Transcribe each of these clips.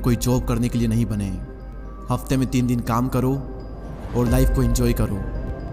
हम कोई जॉब करने के लिए नहीं बने। हफ्ते में 3 दिन काम करो और लाइफ को एंजॉय करो।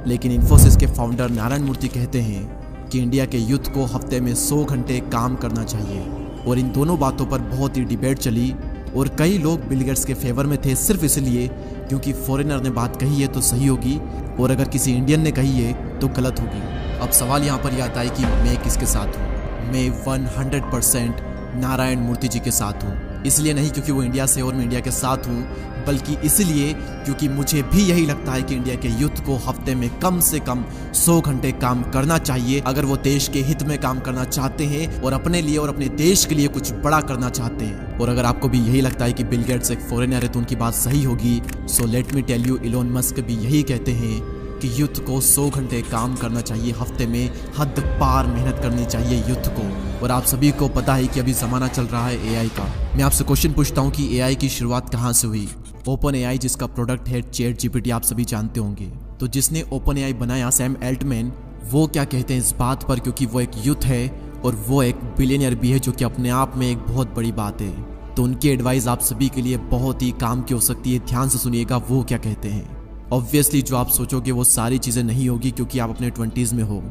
लेकिन इन्फोसिस के फाउंडर नारायण मूर्ति कहते हैं कि इंडिया के यूथ को हफ्ते में 100 घंटे काम करना चाहिए। और इन दोनों बातों पर बहुत ही डिबेट चली और कई लोग बिल गेट्स के फेवर में थे सिर्फ इसलिए क्योंकि फॉरेनर ने बात कही है तो सही होगी और अगर किसी इंडियन ने कही है तो गलत होगी। अब सवाल यहाँ पर यह आता है कि मैं किसके साथ हूँ। मैं 100% नारायण मूर्ति जी के साथ हूँ। इसलिए नहीं क्योंकि वो इंडिया से और मैं इंडिया के साथ हूँ, बल्कि इसलिए क्योंकि मुझे भी यही लगता है कि इंडिया के यूथ को हफ्ते में कम से कम 100 घंटे काम करना चाहिए अगर वो देश के हित में काम करना चाहते हैं और अपने लिए और अपने देश के लिए कुछ बड़ा करना चाहते हैं। और अगर आपको भी यही लगता है कि बिल गेट्स एक फॉरेनर है तो उनकी बात सही होगी, so let me tell you, Elon Musk भी यही कहते हैं कि यूथ को 100 घंटे काम करना चाहिए हफ्ते में, हद पार मेहनत करनी चाहिए यूथ को। और आप सभी को पता है कि अभी ज़माना चल रहा है एआई का। मैं आपसे क्वेश्चन पूछता हूँ कि एआई की शुरुआत कहाँ से हुई। ओपन एआई जिसका प्रोडक्ट है चैट जीपीटी, आप सभी जानते होंगे। तो जिसने ओपन एआई बनाया सैम एल्टमैन, वो क्या कहते हैं इस बात पर, क्योंकि वो एक यूथ है और वो एक बिलियनियर भी है, जो कि अपने आप में एक बहुत बड़ी बात है। तो उनकी एडवाइस आप सभी के लिए बहुत ही काम की हो सकती है। ध्यान से सुनिएगा वो क्या कहते हैं। ऑब्वियसली जो आप सोचोगे वो सारी चीज़ें नहीं होगी क्योंकि आप अपने 20s में हो,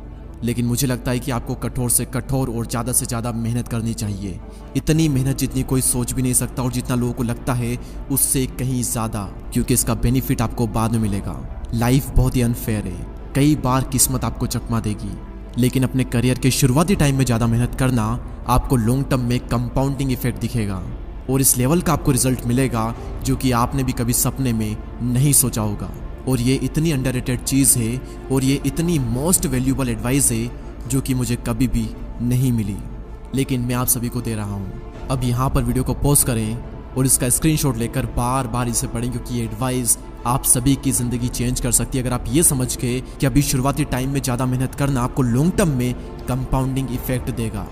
लेकिन मुझे लगता है कि आपको कठोर से कठोर और ज़्यादा से ज़्यादा मेहनत करनी चाहिए। इतनी मेहनत जितनी कोई सोच भी नहीं सकता और जितना लोगों को लगता है उससे कहीं ज़्यादा, क्योंकि इसका बेनिफिट आपको बाद में मिलेगा। लाइफ बहुत ही अनफेयर है, कई बार किस्मत आपको चकमा देगी, लेकिन अपने करियर के शुरुआती टाइम में ज़्यादा मेहनत करना आपको लॉन्ग टर्म में कंपाउंडिंग इफेक्ट दिखेगा और इस लेवल का आपको रिजल्ट मिलेगा जो कि आपने भी कभी सपने में नहीं सोचा होगा। और ये इतनी अंडररेटेड चीज़ है और ये इतनी मोस्ट वैल्यूबल एडवाइस है जो कि मुझे कभी भी नहीं मिली, लेकिन मैं आप सभी को दे रहा हूँ। अब यहाँ पर वीडियो को पॉज करें और इसका स्क्रीनशॉट लेकर बार बार इसे पढ़ें, क्योंकि ये एडवाइस आप सभी की ज़िंदगी चेंज कर सकती है अगर आप ये समझ के कि अभी शुरुआती टाइम में ज़्यादा मेहनत करना आपको लॉन्ग टर्म में कंपाउंडिंग इफेक्ट देगा।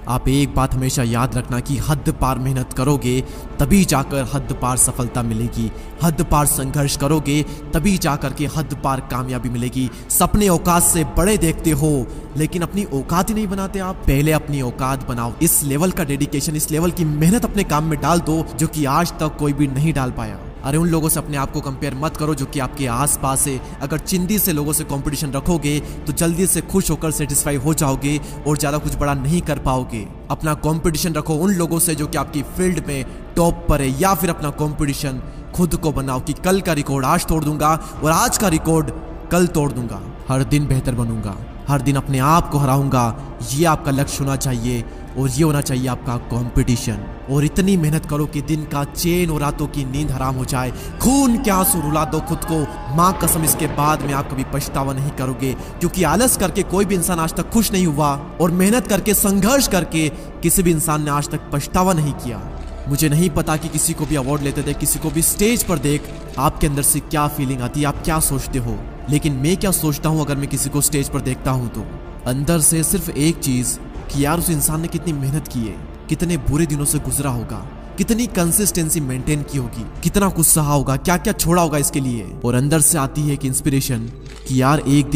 आप एक बात हमेशा याद रखना कि हद पार मेहनत करोगे तभी जाकर हद पार सफलता मिलेगी, हद पार संघर्ष करोगे तभी जाकर के हद पार कामयाबी मिलेगी। सपने औकात से बड़े देखते हो लेकिन अपनी औकात ही नहीं बनाते आप। पहले अपनी औकात बनाओ। इस लेवल का डेडिकेशन, इस लेवल की मेहनत अपने काम में डाल दो जो कि आज तक कोई भी नहीं डाल पाया। अरे उन लोगों से अपने आप को कंपेयर मत करो जो कि आपके आसपास है। अगर चिंदी से लोगों से कंपटीशन रखोगे तो जल्दी से खुश होकर सेटिस्फाई हो जाओगे और ज़्यादा कुछ बड़ा नहीं कर पाओगे। अपना कंपटीशन रखो उन लोगों से जो कि आपकी फील्ड में टॉप पर है, या फिर अपना कंपटीशन खुद को बनाओ कि कल का रिकॉर्ड आज तोड़ दूंगा और आज का रिकॉर्ड कल तोड़ दूंगा। हर दिन बेहतर बनूंगा, हर दिन अपने आप को हराऊंगा। ये आपका लक्ष्य होना चाहिए और ये होना चाहिए आपका कंपटीशन। और इतनी मेहनत करो कि दिन का चैन और रातों की नींद हराम हो जाए। खून के आंसू रुला दो खुद को, माँ कसम इसके बाद में आप कभी पछतावा नहीं करोगे, क्योंकि आलस करके कोई भी इंसान आज तक खुश नहीं हुआ और मेहनत करके संघर्ष करके किसी भी इंसान ने आज तक पछतावा नहीं किया। मुझे नहीं पता कि किसी को भी अवार्ड लेते थे, किसी को भी स्टेज पर देख आपके अंदर से क्या फीलिंग आती है, आप क्या सोचते हो, लेकिन मैं क्या सोचता हूँ अगर मैं किसी को स्टेज पर देखता हूँ तो अंदर से सिर्फ एक चीज कि यार उस इंसान ने कितनी मेहनत की है, कितने बुरे दिनों से गुजरा होगा, कितनी कंसिस्टेंसी मेंटेन की होगी, कितना कुछ सहा होगा, क्या क्या छोड़ा होगा इसके लिए। और अंदर से आती है एक इंस्पिरेशन कि यार एक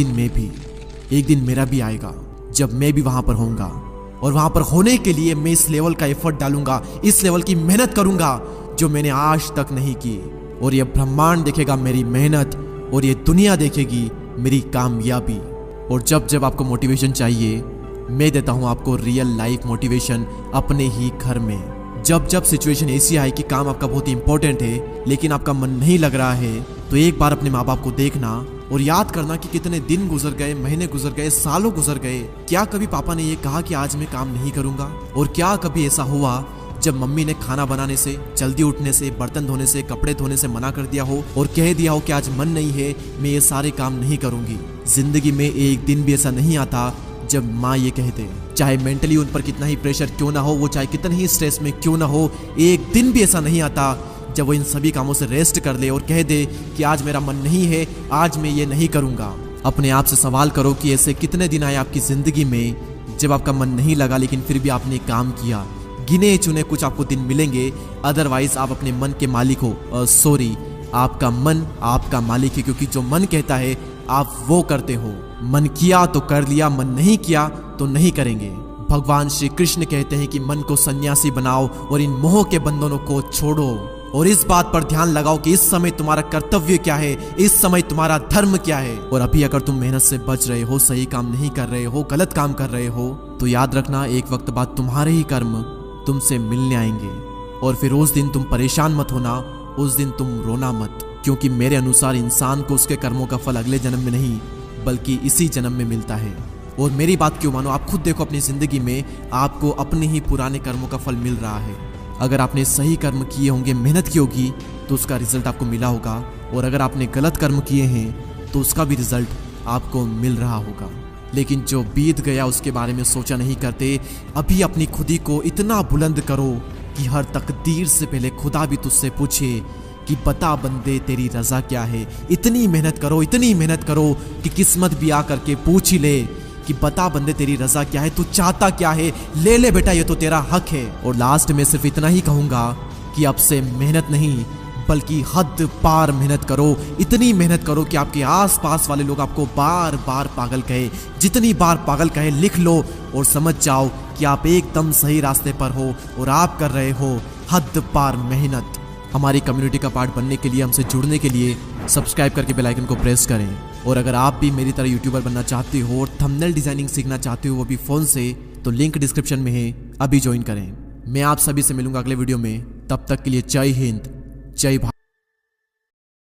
दिन मेरा भी आएगा जब मैं भी वहां पर होऊंगा और वहां पर होने के लिए मैं इस लेवल का एफर्ट डालूंगा, इस लेवल की मेहनत करूंगा जो मैंने आज तक नहीं की। और ये ब्रह्मांड देखेगा मेरी मेहनत और ये दुनिया देखेगी मेरी कामयाबी। और जब जब आपको मोटिवेशन चाहिए मैं देता हूं आपको रियल लाइफ मोटिवेशन अपने ही घर में। जब जब सिचुएशन ऐसी आए कि काम आपका बहुत ही इंपॉर्टेंट है लेकिन आपका मन नहीं लग रहा है, तो एक बार अपने माँ बाप को देखना और याद करना कि कितने दिन गुजर गए, महीने गुजर गए, सालों गुजर गए। क्या कभी पापा ने ये कहा कि आज मैं काम नहीं करूंगा? और क्या कभी ऐसा हुआ जब मम्मी ने खाना बनाने से, जल्दी उठने से, बर्तन धोने से, कपड़े धोने से मना कर दिया हो और कह दिया हो कि आज मन नहीं है, मैं ये सारे काम नहीं करूंगी? जिंदगी में एक दिन भी ऐसा नहीं आता जब माँ ये कहते, चाहे मेंटली उन पर कितना ही प्रेशर क्यों ना हो, वो चाहे कितने ही स्ट्रेस में क्यों ना हो, एक दिन भी ऐसा नहीं आता जब वो इन सभी कामों से रेस्ट कर ले और कह दे कि आज मेरा मन नहीं है, आज मैं ये नहीं करूंगा। अपने आप से सवाल करो कि ऐसे कितने दिन आए आपकी जिंदगी में जब आपका मन नहीं लगा लेकिन फिर भी आपने काम किया। गिने चुने कुछ आपको दिन मिलेंगे, अदरवाइज आप अपने मन के मालिक हो। सॉरी, आपका मन आपका मालिक है, क्योंकि जो मन कहता है आप वो करते हो। मन किया तो कर लिया, मन नहीं किया तो नहीं करेंगे। भगवान श्री कृष्ण कहते हैं कि मन को सन्यासी बनाओ और इन मोह के बंधनों को छोड़ो। और इस बात पर ध्यान लगाओ कि इस समय तुम्हारा कर्तव्य क्या है, इस समय तुम्हारा धर्म क्या है। और अभी अगर तुम मेहनत से बच रहे हो, सही काम नहीं कर रहे हो, गलत काम कर रहे हो, तो याद रखना एक वक्त बाद तुम्हारे ही कर्म तुमसे मिलने आएंगे। और फिर उस दिन तुम परेशान मत होना, उस दिन तुम रोना मत, क्योंकि मेरे अनुसार इंसान को उसके कर्मों का फल अगले जन्म में नहीं बल्कि इसी जन्म में मिलता है। और मेरी बात क्यों मानो, आप खुद देखो अपनी जिंदगी में आपको अपने ही पुराने कर्मों का फल मिल रहा है। अगर आपने सही कर्म किए होंगे, मेहनत की होगी, तो उसका रिजल्ट आपको मिला होगा। और अगर आपने गलत कर्म किए हैं तो उसका भी रिजल्ट आपको मिल रहा होगा। लेकिन जो बीत गया उसके बारे में सोचा नहीं करते। अभी अपनी खुदी को इतना बुलंद करो कि हर तकदीर से पहले खुदा भी तुझसे पूछे कि बता बंदे तेरी रजा क्या है। इतनी मेहनत करो, इतनी मेहनत करो कि किस्मत भी आकर के पूछ ही ले कि बता बंदे तेरी रजा क्या है, तू चाहता क्या है, ले ले बेटा, ये तो तेरा हक है। और लास्ट में सिर्फ इतना ही कहूंगा कि अब से मेहनत नहीं बल्कि हद पार मेहनत करो। इतनी मेहनत करो कि आपके आसपास वाले लोग आपको बार बार पागल कहे। जितनी बार पागल कहे लिख लो और समझ जाओ कि आप एकदम सही रास्ते पर हो और आप कर रहे हो हद पार मेहनत। हमारी कम्युनिटी का पार्ट बनने के लिए, हमसे जुड़ने के लिए सब्सक्राइब करके बेल आइकन को प्रेस करें। और अगर आप भी मेरी तरह यूट्यूबर बनना चाहते हो और थंबनेल डिजाइनिंग सीखना चाहते हो वो भी फ़ोन से, तो लिंक डिस्क्रिप्शन में है, अभी ज्वाइन करें। मैं आप सभी से मिलूंगा अगले वीडियो में। तब तक के लिए जय हिंद, जय भारत।